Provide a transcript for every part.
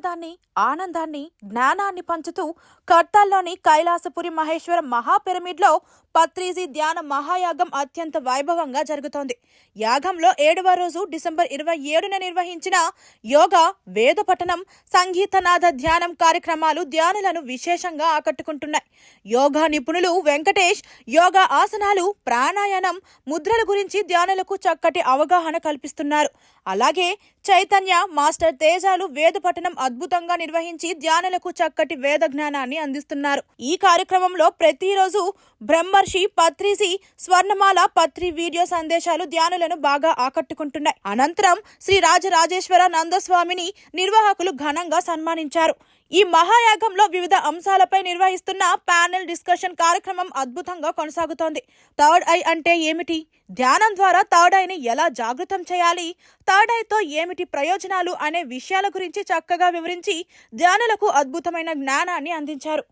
ఆహ్లాదాన్ని, ఆనందాన్ని, జ్ఞానాన్ని పంచుతూ కర్తాల్లోని కైలాసపురి మహేశ్వర మహాపిరమిడ్లో పత్రిజీ ధ్యాన మహాయాగం అత్యంత వైభవంగా జరుగుతోంది. యాగంలో 7వ రోజు డిసెంబర్ 27న నిర్వహించిన యోగా, వేద పఠనం, సంగీతనాద ధ్యానం కార్యక్రమాలు ధ్యానులను విశేషంగా ఆకట్టుకుంటున్నాయి. యోగా నిపుణులు వెంకటేష్ యోగా ఆసనాలు, ప్రాణాయామం, ముద్రల గురించి ధ్యానులకు చక్కటి అవగాహన కల్పిస్తున్నారు. అలాగే చైతన్య మాస్టర్ తేజాలు వేద పఠనం అద్భుతంగా నిర్వహించి ధ్యానులకు చక్కటి వేద జ్ఞానాన్ని అందిస్తున్నారు. ఈ కార్యక్రమంలో ప్రతిరోజు బ్రహ్మర్షి పత్రిజీ స్వర్ణమాల పత్రి వీడియో సందేశాలు ధ్యానులను బాగా ఆకట్టుకుంటున్నాయి. అనంతరం శ్రీ రాజరాజేశ్వర నందస్వామిని నిర్వాహకులు ఘనంగా సన్మానించారు. ఈ మహాయాగంలో వివిధ అంశాలపై నిర్వహిస్తున్న ప్యానెల్ డిస్కషన్ కార్యక్రమం అద్భుతంగా కొనసాగుతోంది. థర్డ్ ఐ అంటే ఏమిటి, ధ్యానం ద్వారా థర్డ్ ఐని ఎలా జాగృతం చేయాలి, థర్డ్ ఐతో ఏమిటి ప్రయోజనాలు అనే విషయాల గురించి చక్కగా వివరించి ధ్యానులకు అద్భుతమైన జ్ఞానాన్ని అందించారు.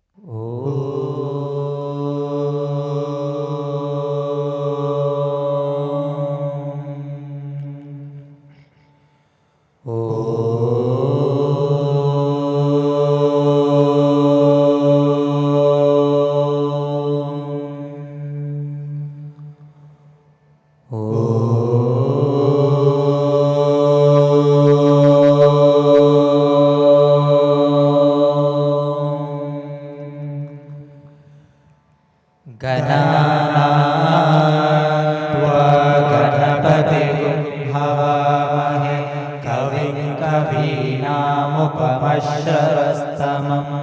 हवामहे कविं कवीनामुपमश्रवस्तमम्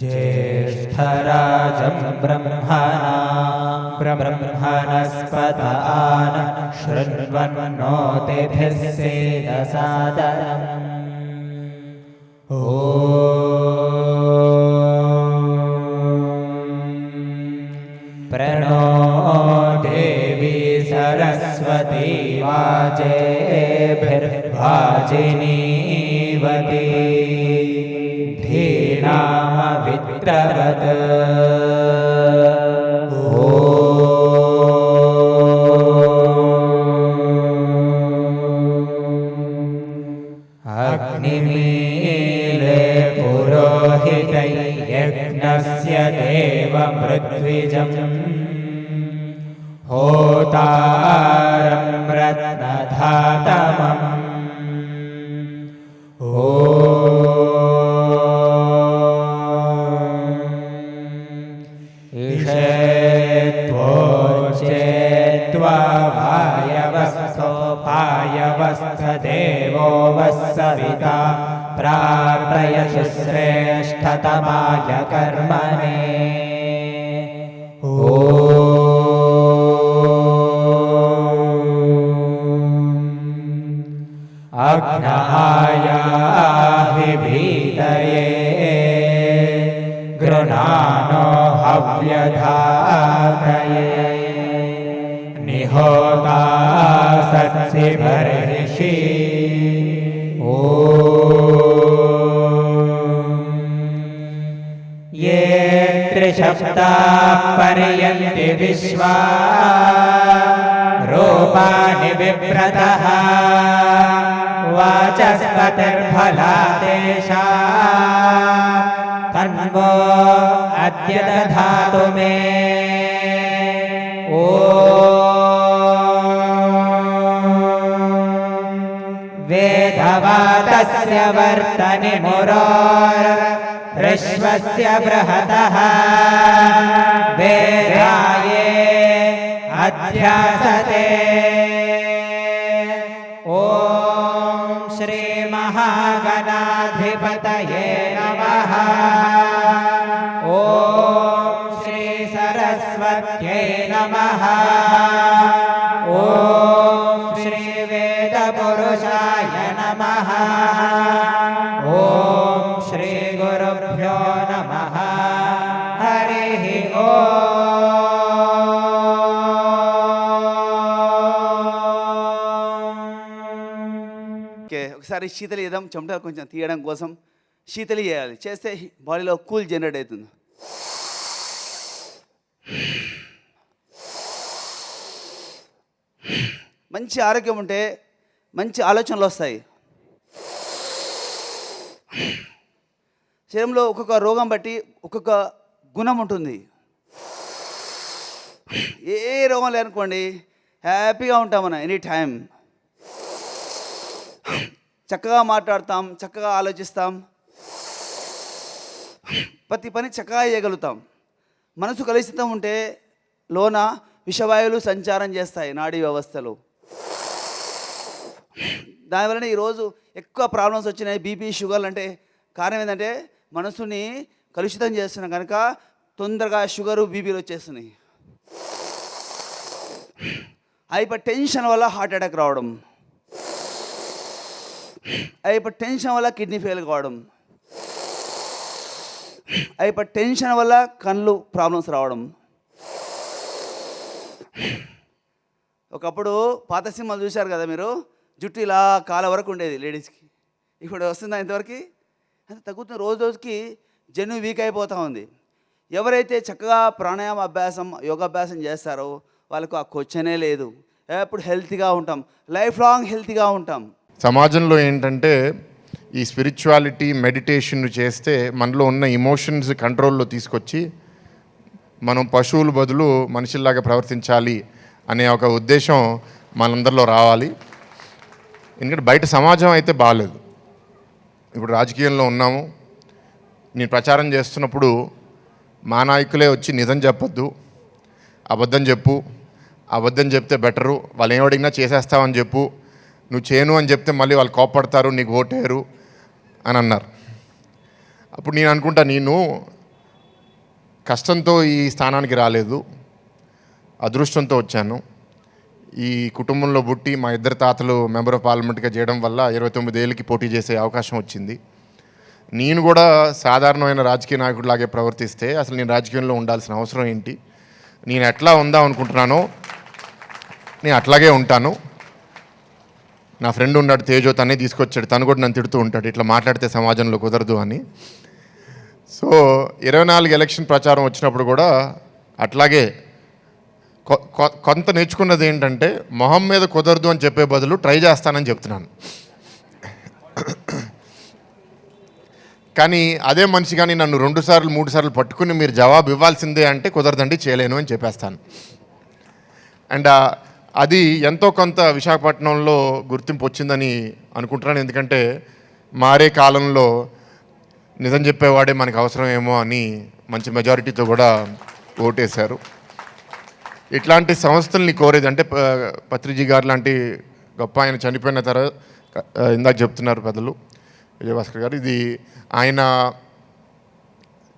ज्येष्ठराजं ब्रह्मणस्पत आन शृण्वन्नोतिभिः सेदसादरम् प्रणो देवी सरस्वती वाजेभिर्वाजिनीवती धीनामवित्रवत् अग्निमीले पुरोहितै यज्ञस्य देवमृद्विजम् होतारं रत्नधातमम् ईशेत्वोच्चेत्वा वायवस्थोपायवस्थदेवो वस्सविता प्रार्थयतु श्रेष्ठतमाय कर्मणे अग्नहायाहि भीतये गृणानो हव्यधातये निहोता सत्सिभर्षि ये त्रिशब्दाः पर्यन्ति विश्वा रूपाणि विप्रतः वाचस्पतिर्फला तेषां तन्वो अद्य दधातु मे वेदवातस्य वर्तनि मुरोर्विश्वस्य बृहतः वेदाये अध्यासते श्री महागणाधिपतये नमः ॐ श्री सरस्वत्यै नमः ॐ श्री वेदपुरुषाय नमः ॐ श्री गुरुभ्यो नमः हरिः ॐ ఒకసారి శీతలి చేద్దాం. చెమటలు కొంచెం తీయడం కోసం శీతలి చేయాలి. చేస్తే బాడీలో కూల్ జనరేట్ అవుతుంది. మంచి ఆరోగ్యం ఉంటే మంచి ఆలోచనలు వస్తాయి. శరీరంలో ఒక్కొక్క రోగం బట్టి ఒక్కొక్క గుణం ఉంటుంది. ఏ రోగం లేదనుకోండి హ్యాపీగా ఉంటాం మనం ఎనీ టైం. చక్కగా మాట్లాడతాం, చక్కగా ఆలోచిస్తాం, ప్రతి పని చక్కగా చేయగలుగుతాం. మనసు కలుషితం ఉంటే లోన విషవాయువులు సంచారం చేస్తాయి నాడీ వ్యవస్థలు. దానివలన ఈరోజు ఎక్కువ ప్రాబ్లమ్స్ వచ్చినాయి. బీపీ, షుగర్లు అంటే కారణం ఏంటంటే మనసుని కలుషితం చేస్తున్నాం కనుక తొందరగా షుగరు, బీపీలు వచ్చేస్తున్నాయి. హైపర్ టెన్షన్ వల్ల హార్ట్ అటాక్ రావడం, హైపర్ టెన్షన్ వల్ల కిడ్నీ ఫెయిల్ కావడం, హైపర్ టెన్షన్ వల్ల కళ్ళు ప్రాబ్లమ్స్ రావడం. ఒకప్పుడు పాత సినిమాలు చూశారు కదా మీరు, జుట్టు ఇలా కాళ్ళ వరకు ఉండేది లేడీస్కి. ఇప్పుడు వస్తుందా ఇంతవరకు? అంత తగ్గుతుంది. రోజు రోజుకి జన్ను వీక్ అయిపోతూ ఉంది. ఎవరైతే చక్కగా ప్రాణాయామ అభ్యాసం, యోగాభ్యాసం చేస్తారో వాళ్ళకు ఆ క్వశ్చనే లేదు. ఎప్పుడు హెల్తీగా ఉంటాం, లైఫ్ లాంగ్ హెల్తీగా ఉంటాం. సమాజంలో ఏంటంటే ఈ స్పిరిచువాలిటీ, మెడిటేషన్ చేస్తే మనలో ఉన్న ఇమోషన్స్ కంట్రోల్లో తీసుకొచ్చి మనం పశువుల బదులు మనుషుల్లాగా ప్రవర్తించాలి అనే ఒక ఉద్దేశం మనందరిలో రావాలి. ఎందుకంటే బయట సమాజం అయితే బాగాలేదు. ఇప్పుడు రాజకీయంలో ఉన్నాము. నేను ప్రచారం చేస్తున్నప్పుడు మా నాయకులే వచ్చి నిజం చెప్పొద్దు, అబద్ధం చెప్పు, అబద్ధం చెప్తే బెటరు, వాళ్ళు ఏం అడిగినా చేసేస్తావని చెప్పు, నువ్వు చేయను అని చెప్తే మళ్ళీ వాళ్ళు కోప్పడతారు, నీకు ఓటేరు అని అన్నారు. అప్పుడు నేను అనుకుంటా, నేను కష్టంతో ఈ స్థానానికి రాలేదు, అదృష్టంతో వచ్చాను. ఈ కుటుంబంలో పుట్టి మా ఇద్దరు తాతలు మెంబర్ ఆఫ్ పార్లమెంట్గా చేయడం వల్ల 29 ఏళ్ళకి పోటీ చేసే అవకాశం వచ్చింది. నేను కూడా సాధారణమైన రాజకీయ నాయకుడిలాగే ప్రవర్తిస్తే అసలు నేను రాజకీయంలో ఉండాల్సిన అవసరం ఏంటి? నేను ఎట్లా ఉందాం అనుకుంటున్నానో నేను అట్లాగే ఉంటాను. నా ఫ్రెండ్ ఉన్నాడు తేజో, తనే తీసుకొచ్చాడు, తను కూడా నన్ను తిడుతూ ఉంటాడు ఇట్లా మాట్లాడితే సమాజంలో కుదరదు అని. సో 24 ఎలక్షన్ ప్రచారం వచ్చినప్పుడు కూడా అట్లాగే కొంత నేర్చుకున్నది ఏంటంటే మొహం మీద కుదరదు అని చెప్పే బదులు ట్రై చేస్తానని చెప్తున్నాను. కానీ అదే మనిషి కానీ నన్ను 2 సార్లు 3 సార్లు పట్టుకుని మీరు జవాబు ఇవ్వాల్సిందే అంటే కుదరదండి, చేయలేను అని చెప్పేస్తాను. అండ్ అది ఎంతో కొంత విశాఖపట్నంలో గుర్తింపు వచ్చిందని అనుకుంటున్నాను. ఎందుకంటే మారే కాలంలో నిజం చెప్పేవాడే మనకు అవసరమేమో అని మంచి మెజారిటీతో కూడా ఓటేశారు. ఇట్లాంటి సంస్థల్ని కోరేది అంటే పత్రిజీ గారు లాంటి గొప్ప ఆయన చనిపోయిన తర్వాత ఇందాక చెప్తున్నారు పెద్దలు విజయభాస్కర్ గారు, ఇది ఆయన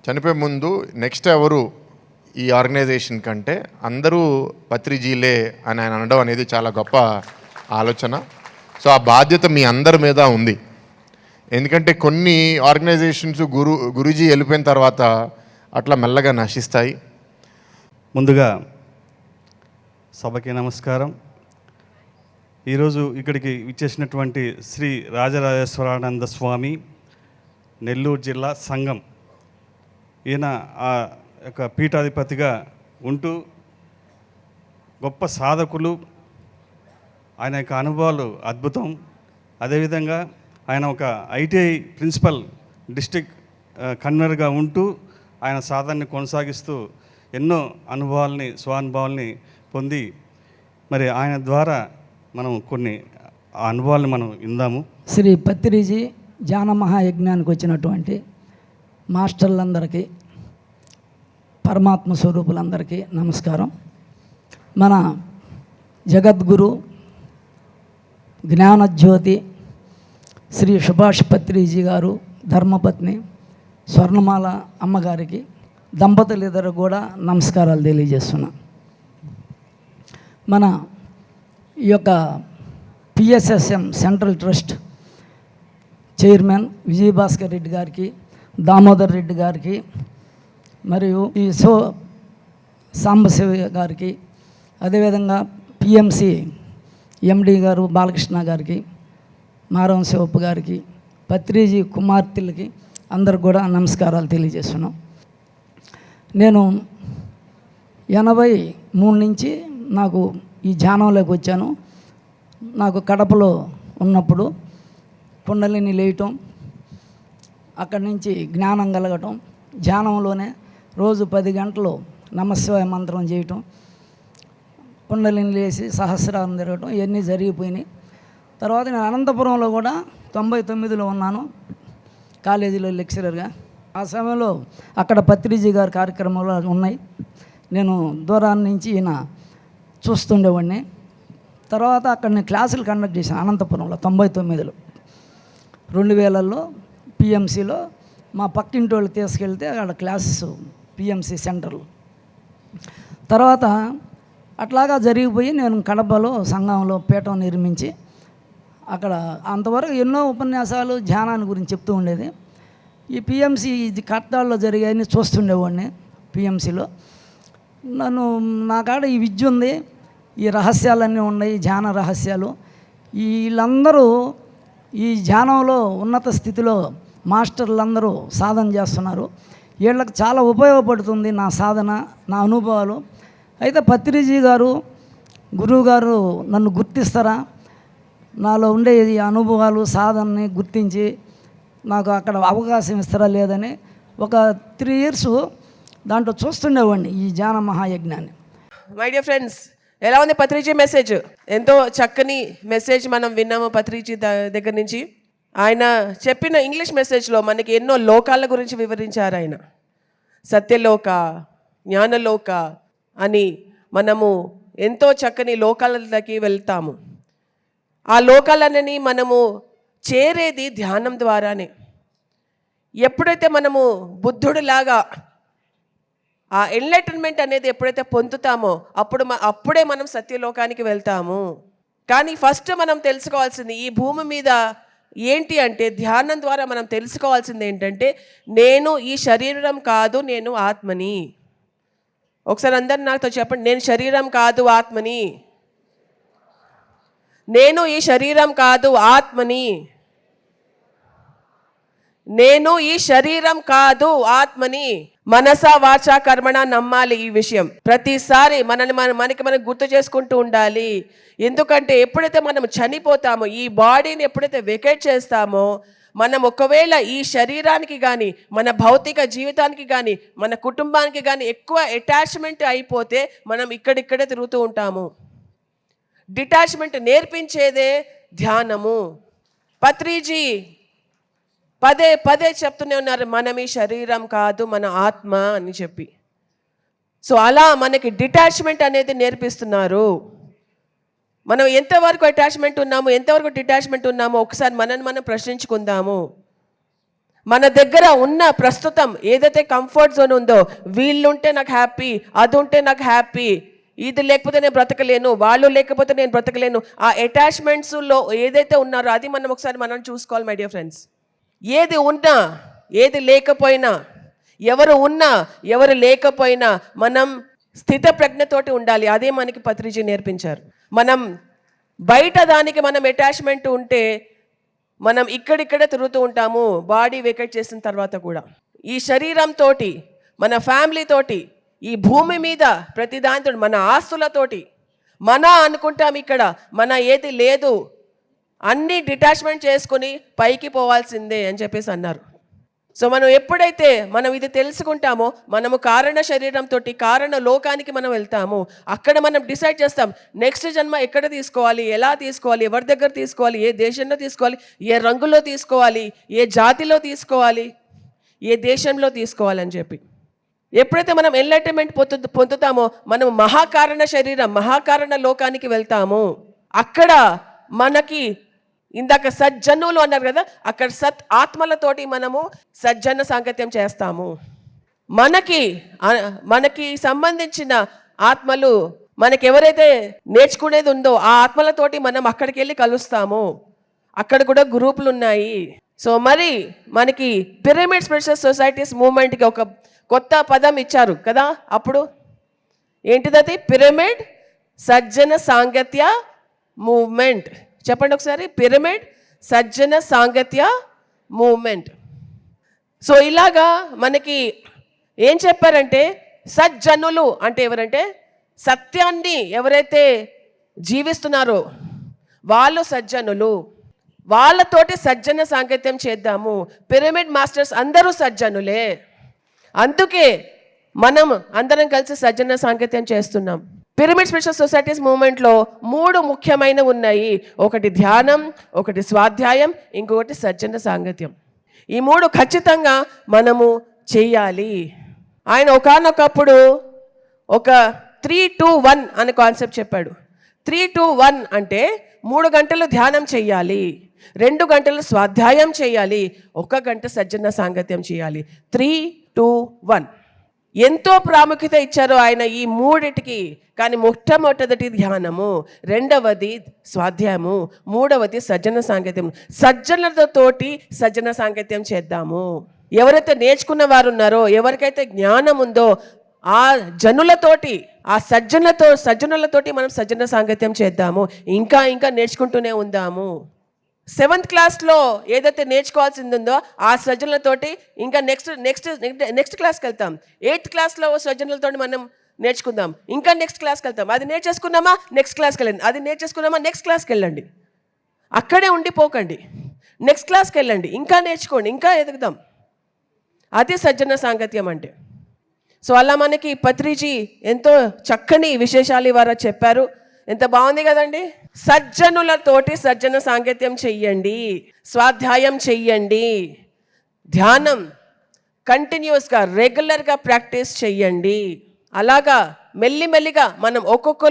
చనిపోయే ముందు నెక్స్ట్ ఎవరు ఈ ఆర్గనైజేషన్ కంటే అందరూ పత్రిజీలే అని ఆయన అనడం అనేది చాలా గొప్ప ఆలోచన. సో ఆ బాధ్యత మీ అందరి మీద ఉంది. ఎందుకంటే కొన్ని ఆర్గనైజేషన్స్ గురూజీ వెళ్ళిపోయిన తర్వాత అట్లా మెల్లగా నశిస్తాయి. ముందుగా సభకి నమస్కారం. ఈరోజు ఇక్కడికి ఇచ్చేసినటువంటి శ్రీ రాజరాజేశ్వరానంద స్వామి నెల్లూరు జిల్లా సంఘం, ఈయన ఆ యొక్క పీఠాధిపతిగా ఉంటూ గొప్ప సాధకులు, ఆయన యొక్క అనుభవాలు అద్భుతం. అదేవిధంగా ఆయన ఒక ఐటీఐ ప్రిన్సిపల్ డిస్ట్రిక్ట్ కన్వీనర్గా ఉంటూ ఆయన సాధనని కొనసాగిస్తూ ఎన్నో అనుభవాల్ని, స్వానుభవాల్ని పొంది మరి ఆయన ద్వారా మనం కొన్ని అనుభవాల్ని మనం ఇందాము. శ్రీ పత్రిజీ ధ్యాన మహాయజ్ఞానికి వచ్చినటువంటి మాస్టర్లందరికీ, పరమాత్మ స్వరూపులందరికీ నమస్కారం. మన జగద్గురు జ్ఞానజ్యోతి శ్రీ సుభాష్ పత్రిజీ గారు ధర్మపత్ని స్వర్ణమాల అమ్మగారికి, దంపతులిద్దరు కూడా నమస్కారాలు తెలియజేస్తున్నా. మన ఈ యొక్క PSSM central trust chairman Vijayabhaskar Reddy గారికి, దామోదర్ రెడ్డి గారికి, మరియు ఈ సాంబశివ గారికి, అదేవిధంగా పిఎంసి ఎండి గారు బాలకృష్ణ గారికి, మారం శివప్ప గారికి, పత్రిజీ కుమార్తెలకి అందరికి కూడా నమస్కారాలు తెలియజేస్తున్నాం. నేను 83 నుంచి నాకు ఈ ధ్యానంలోకి వచ్చాను. నాకు కడపలో ఉన్నప్పుడు కుండలిని లేయటం, అక్కడి నుంచి జ్ఞానం కలగటం, ధ్యానంలోనే రోజు 10 గంటలు నమశివాయ మంత్రం చేయటం, కుండలిని లేసి సహస్రారం తిరగటం, ఇవన్నీ జరిగిపోయినాయి. తర్వాత నేను అనంతపురంలో కూడా 99లో ఉన్నాను కాలేజీలో లెక్చరర్గా. ఆ సమయంలో అక్కడ పత్రిజీ గారి కార్యక్రమాలు ఉన్నాయి. నేను దూరాన్ని నుంచి ఈయన చూస్తుండేవాడిని. తర్వాత అక్కడ నేను క్లాసులు కండక్ట్ చేశాను అనంతపురంలో 99లో. 2000లో పిఎంసిలో మా పక్కింటి వాళ్ళు తీసుకెళ్తే అక్కడ క్లాసెస్ పిఎంసి సెంటర్లో. తర్వాత అట్లాగా జరిగిపోయి నేను కడపలో సంఘంలో పీఠం నిర్మించి అక్కడ అంతవరకు ఎన్నో ఉపన్యాసాలు ధ్యానాన్ని గురించి చెప్తూ ఉండేది. ఈ పిఎంసి కట్టాల్లో జరిగాయని చూస్తుండేవాడిని. పిఎంసిలో నా కాడ ఈ విద్య ఉంది, ఈ రహస్యాలన్నీ ఉన్నాయి, ధ్యాన రహస్యాలు. వీళ్ళందరూ ఈ ధ్యానంలో ఉన్నత స్థితిలో మాస్టర్లందరూ సాధన చేస్తున్నారు. వీళ్ళకి చాలా ఉపయోగపడుతుంది నా సాధన, నా అనుభవాలు. అయితే పత్రిజీ గారు, గురువు గారు నన్ను గుర్తిస్తారా, నాలో ఉండే ఈ అనుభవాలు సాధనని గుర్తించి నాకు అక్కడ అవకాశం ఇస్తారా లేదని ఒక 3 years దాంట్లో చూస్తుండేవాడిని ఈ ధ్యాన మహాయజ్ఞాన్ని. మై డియర్ ఫ్రెండ్స్, ఎలా ఉంది పత్రిజీ మెసేజ్? ఎంతో చక్కని మెసేజ్ మనం విన్నాము పత్రిజీ దగ్గర నుంచి. ఆయన చెప్పిన ఇంగ్లీష్ మెసేజ్లో మనకి ఎన్నో లోకాల గురించి వివరించారు ఆయన. సత్యలోక, జ్ఞానలోక అని మనము ఎంతో చక్కని లోకాలకి వెళ్తాము. ఆ లోకాలన్నీ మనము చేరేది ధ్యానం ద్వారానే. ఎప్పుడైతే మనము బుద్ధుడిలాగా ఆ ఎన్లైటన్మెంట్ అనేది ఎప్పుడైతే పొందుతామో అప్పుడే మనం సత్యలోకానికి వెళ్తాము. కానీ ఫస్ట్ మనం తెలుసుకోవాల్సింది ఈ భూమి మీద ఏంటి అంటే, ధ్యానం ద్వారా మనం తెలుసుకోవాల్సింది ఏంటంటే, నేను ఈ శరీరం కాదు, నేను ఆత్మని. ఒకసారి అందరు నాతో చెప్పండి, నేను శరీరం కాదు ఆత్మని. నేను ఈ శరీరం కాదు ఆత్మని. నేను ఈ శరీరం కాదు ఆత్మని. మనస వాచ కర్మణ నమ్మాలి ఈ విషయం. ప్రతిసారి మనకి గుర్తు చేసుకుంటూ ఉండాలి. ఎందుకంటే ఎప్పుడైతే మనం చనిపోతామో, ఈ బాడీని ఎప్పుడైతే వెకేట్ చేస్తామో, మనం ఒకవేళ ఈ శరీరానికి కానీ, మన భౌతిక జీవితానికి కానీ, మన కుటుంబానికి కానీ ఎక్కువ అటాచ్మెంట్ అయిపోతే మనం ఇక్కడిక్కడే తిరుగుతూ ఉంటాము. డిటాచ్మెంట్ నేర్పించేదే ధ్యానము. పత్రిజీ పదే పదే చెప్తూనే ఉన్నారు, మనం ఈ శరీరం కాదు, మన ఆత్మ అని చెప్పి. సో అలా మనకి డిటాచ్మెంట్ అనేది నేర్పిస్తున్నారు. మనం ఎంతవరకు అటాచ్మెంట్ ఉన్నాము, ఎంతవరకు డిటాచ్మెంట్ ఉన్నామో ఒకసారి మనం ప్రశ్నించుకుందాము. మన దగ్గర ఉన్న ప్రస్తుతం ఏదైతే కంఫర్ట్ జోన్ ఉందో, వీళ్ళుంటే నాకు హ్యాపీ, అది ఉంటే నాకు హ్యాపీ, ఇది లేకపోతే నేను బ్రతకలేను, వాళ్ళు లేకపోతే నేను బ్రతకలేను, ఆ అటాచ్మెంట్స్లో ఏదైతే ఉన్నారో అది ఒకసారి చూసుకోవాలి మై డియర్ ఫ్రెండ్స్. ఏది ఉన్నా ఏది లేకపోయినా, ఎవరు ఉన్నా ఎవరు లేకపోయినా మనం స్థిత ప్రజ్ఞతోటి ఉండాలి. అదే మనకి పత్రిజీ నేర్పించారు. మనం బయట దానికి మనం అటాచ్మెంట్ ఉంటే మనం ఇక్కడిక్కడే తిరుగుతూ ఉంటాము బాడీ వేకేట్ చేసిన తర్వాత కూడా. ఈ శరీరంతో, మన ఫ్యామిలీతోటి, ఈ భూమి మీద ప్రతి దానితో, మన ఆస్తులతోటి మన అనుకుంటాం. ఇక్కడ మన ఏది లేదు, అన్నీ డిటాచ్మెంట్ చేసుకుని పైకి పోవాల్సిందే అని చెప్పేసి అన్నారు. సో మనం ఎప్పుడైతే ఇది తెలుసుకుంటామో మనము కారణ శరీరంతో కారణ లోకానికి మనం వెళ్తాము. అక్కడ మనం డిసైడ్ చేస్తాం నెక్స్ట్ జన్మ ఎక్కడ తీసుకోవాలి, ఎలా తీసుకోవాలి, ఎవరి దగ్గర తీసుకోవాలి, ఏ దేశంలో తీసుకోవాలి, ఏ రంగులో తీసుకోవాలి, ఏ జాతిలో తీసుకోవాలి, ఏ దేశంలో తీసుకోవాలని చెప్పి. ఎప్పుడైతే మనం ఎన్లైటన్మెంట్ పొందుతామో మనం మహాకారణ శరీరం, మహాకారణ లోకానికి వెళ్తాము. అక్కడ మనకి ఇందాక సజ్జనులు అన్నారు కదా, అక్కడ సత్ ఆత్మలతోటి మనము సజ్జన సాంగత్యం చేస్తాము. మనకి సంబంధించిన ఆత్మలు, మనకి ఎవరైతే నేర్చుకునేది ఉందో ఆ ఆత్మలతోటి మనం అక్కడికి వెళ్ళి కలుస్తాము. అక్కడ కూడా గ్రూపులు ఉన్నాయి. సో మరి మనకి పిరమిడ్ స్పిరిచువల్ సొసైటీస్ మూవ్మెంట్కి ఒక కొత్త పదం ఇచ్చారు కదా. అప్పుడు ఏంటిది? పిరమిడ్ సజ్జన సాంగత్య మూవ్మెంట్. చెప్పండి ఒకసారి, పిరమిడ్ సజ్జన సాంగత్య మూవ్మెంట్. సో ఇలాగా మనకి ఏం చెప్పారంటే, సజ్జనులు అంటే ఎవరంటే సత్యాన్ని ఎవరైతే జీవిస్తున్నారో వాళ్ళు సజ్జనులు. వాళ్ళతోటి సజ్జన సాంగత్యం చేద్దాము. పిరమిడ్ మాస్టర్స్ అందరూ సజ్జనులే, అందుకే మనం అందరం కలిసి సజ్జన సాంగత్యం చేస్తున్నాం. పిరమిడ్ స్పిరిచువల్ సొసైటీస్ మూవ్మెంట్లో 3 ముఖ్యమైన ఉన్నాయి. ఒకటి ధ్యానం, ఒకటి స్వాధ్యాయం, ఇంకొకటి సజ్జన సాంగత్యం. ఈ 3 ఖచ్చితంగా మనము చెయ్యాలి. ఆయన ఒకానొకప్పుడు ఒక 3-2-1 అనే కాన్సెప్ట్ చెప్పాడు. 3-2-1 అంటే 3 గంటలు ధ్యానం చెయ్యాలి, 2 గంటలు స్వాధ్యాయం చేయాలి, 1 గంట సజ్జన సాంగత్యం చేయాలి. 3-2-1 ఎంతో ప్రాముఖ్యత ఇచ్చారు ఆయన ఈ 3టికి. కానీ మొట్టమొదటి ధ్యానము, రెండవది స్వాధ్యాయము, మూడవది సజ్జన సాంగత్యం. సజ్జనులతోటి సజ్జన సాంగత్యం చేద్దాము. ఎవరైతే నేర్చుకున్న వారు ఉన్నారో, ఎవరికైతే జ్ఞానం ఉందో ఆ జనులతోటి, ఆ సజ్జనులతోటి మనం సజ్జన సాంగత్యం చేద్దాము. ఇంకా ఇంకా నేర్చుకుంటూనే ఉందాము. 7th క్లాస్లో ఏదైతే నేర్చుకోవాల్సింది ఉందో ఆ సజ్జనులతోటి ఇంకా నెక్స్ట్ క్లాస్కి వెళ్తాం. 8th క్లాస్లో సజ్జనులతో మనం నేర్చుకుందాం. ఇంకా నెక్స్ట్ క్లాస్కి వెళ్తాం. అది నేర్చేసుకున్నామా, నెక్స్ట్ క్లాస్కి వెళ్ళండి. అది నేర్చేసుకున్నామా, నెక్స్ట్ క్లాస్కి వెళ్ళండి. అక్కడే ఉండిపోకండి, నెక్స్ట్ క్లాస్కి వెళ్ళండి, ఇంకా నేర్చుకోండి, ఇంకా ఎదుగుదాం. అది సజ్జన సాంగత్యం అంటే. సో అలా మనకి పత్రిజీ ఎంతో చక్కని విశేషాలు ఇవాళ చెప్పారు. ఎంత బాగుంది కదండి. సజ్జనులతోటి సజ్జన సాంగత్యం చెయ్యండి, స్వాధ్యాయం చెయ్యండి, ధ్యానం కంటిన్యూస్గా రెగ్యులర్గా ప్రాక్టీస్ చెయ్యండి. అలాగా మెల్లిమెల్లిగా మనం ఒక్కొక్క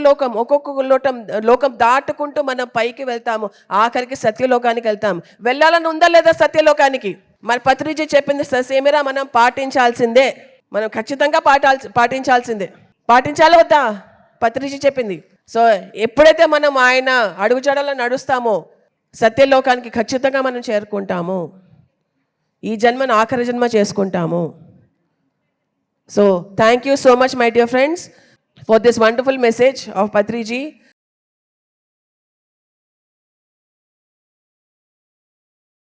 లోకం దాటుకుంటూ మనం పైకి వెళ్తాము. ఆఖరికి సత్యలోకానికి వెళ్తాం. వెళ్ళాలని ఉందా లేదా సత్యలోకానికి? మరి పత్రిజీ చెప్పింది సేమిరా మనం పాటించాల్సిందే. మనం ఖచ్చితంగా పాటించాల్సిందే. పాటించాలా వద్దా? పత్రిజీ చెప్పింది. సో ఎప్పుడైతే మనం ఆయన అడుగుజాడలో నడుస్తామో సత్యలోకానికి ఖచ్చితంగా మనం చేరుకుంటాము. ఈ జన్మను ఆఖరి జన్మ చేసుకుంటాము. So thank you so much my dear friends for this wonderful message of Patriji.